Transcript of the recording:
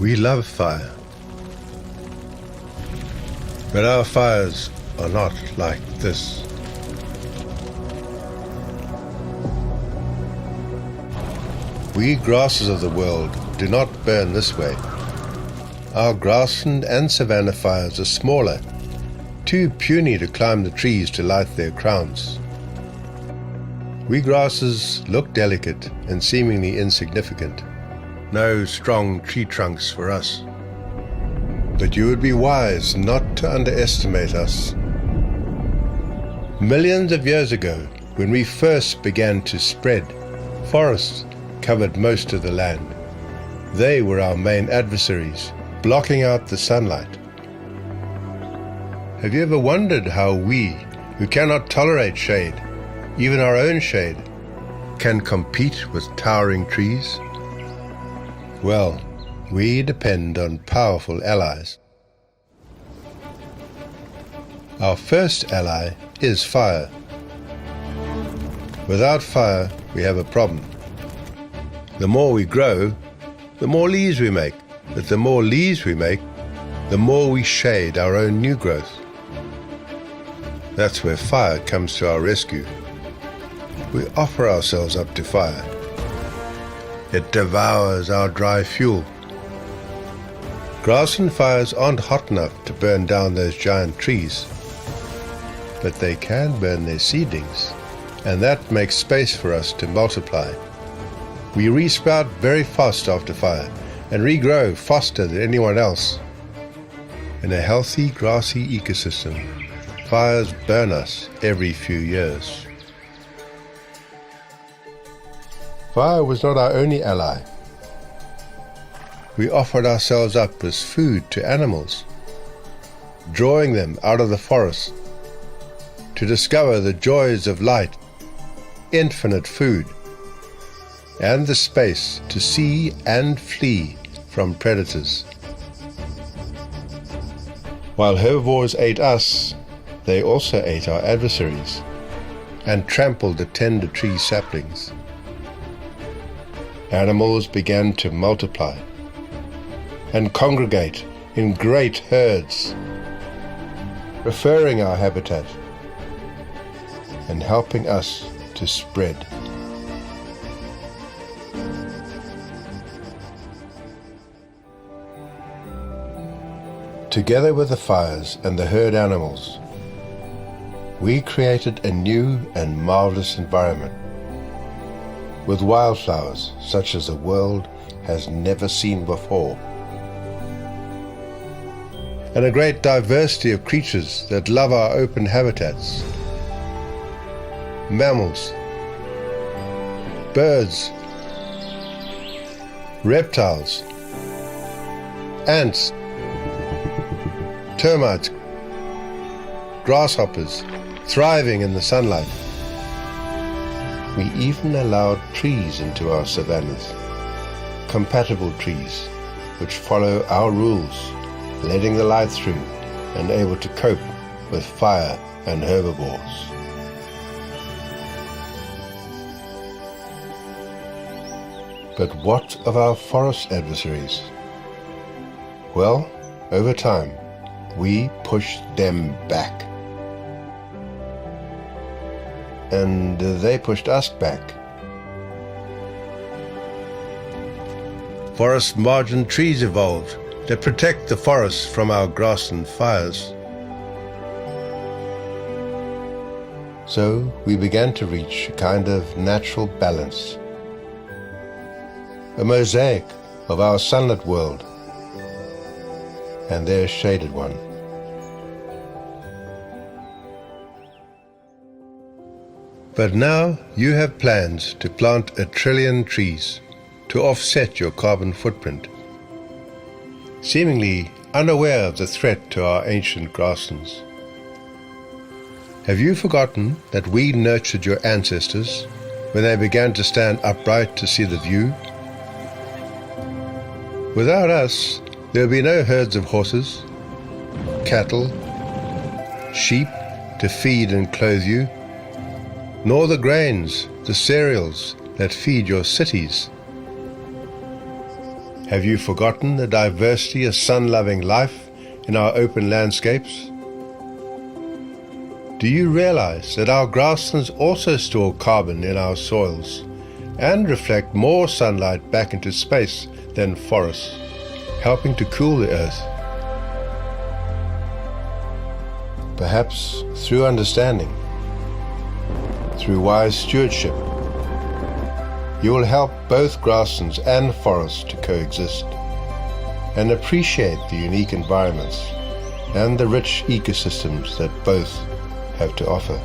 We love fire. But our fires are not like this. We grasses of the world do not burn this way. Our grassland and savanna fires are smaller, too puny to climb the trees to light their crowns. We grasses look delicate and seemingly insignificant. No strong tree trunks for us. But you would be wise not to underestimate us. Millions of years ago, when we first began to spread, forests covered most of the land. They were our main adversaries, blocking out the sunlight. Have you ever wondered how we, who cannot tolerate shade, even our own shade, can compete with towering trees? Well, we depend on powerful allies. Our first ally is fire. Without fire, we have a problem. The more we grow, the more leaves we make. But the more leaves we make, the more we shade our own new growth. That's where fire comes to our rescue. We offer ourselves up to fire. It devours our dry fuel. Grassland fires aren't hot enough to burn down those giant trees, but they can burn their seedlings, and that makes space for us to multiply. We resprout very fast after fire, and regrow faster than anyone else. In a healthy, grassy ecosystem, fires burn us every few years. Fire was not our only ally. We offered ourselves up as food to animals, drawing them out of the forest to discover the joys of light, infinite food, and the space to see and flee from predators. While herbivores ate us, they also ate our adversaries and trampled the tender tree saplings. Animals began to multiply and congregate in great herds, preferring our habitat and helping us to spread. Together with the fires and the herd animals, we created a new and marvelous environment with wildflowers such as the world has never seen before, and a great diversity of creatures that love our open habitats. Mammals, birds, reptiles, ants, termites, grasshoppers, thriving in the sunlight. We even allowed trees into our savannas, compatible trees which follow our rules, letting the light through and able to cope with fire and herbivores. But what of our forest adversaries? Well, over time, we pushed them back. And they pushed us back. Forest margin trees evolved that protect the forests from our grassland fires. So we began to reach a kind of natural balance, a mosaic of our sunlit world and their shaded one. But now you have plans to plant 1 trillion trees to offset your carbon footprint, seemingly unaware of the threat to our ancient grasslands. Have you forgotten that we nurtured your ancestors when they began to stand upright to see the view? Without us, there would be no herds of horses, cattle, sheep to feed and clothe you, nor the grains, the cereals that feed your cities. Have you forgotten the diversity of sun-loving life in our open landscapes? Do you realize that our grasslands also store carbon in our soils and reflect more sunlight back into space than forests, helping to cool the earth? Perhaps through understanding, through wise stewardship, you will help both grasslands and forests to coexist and appreciate the unique environments and the rich ecosystems that both have to offer.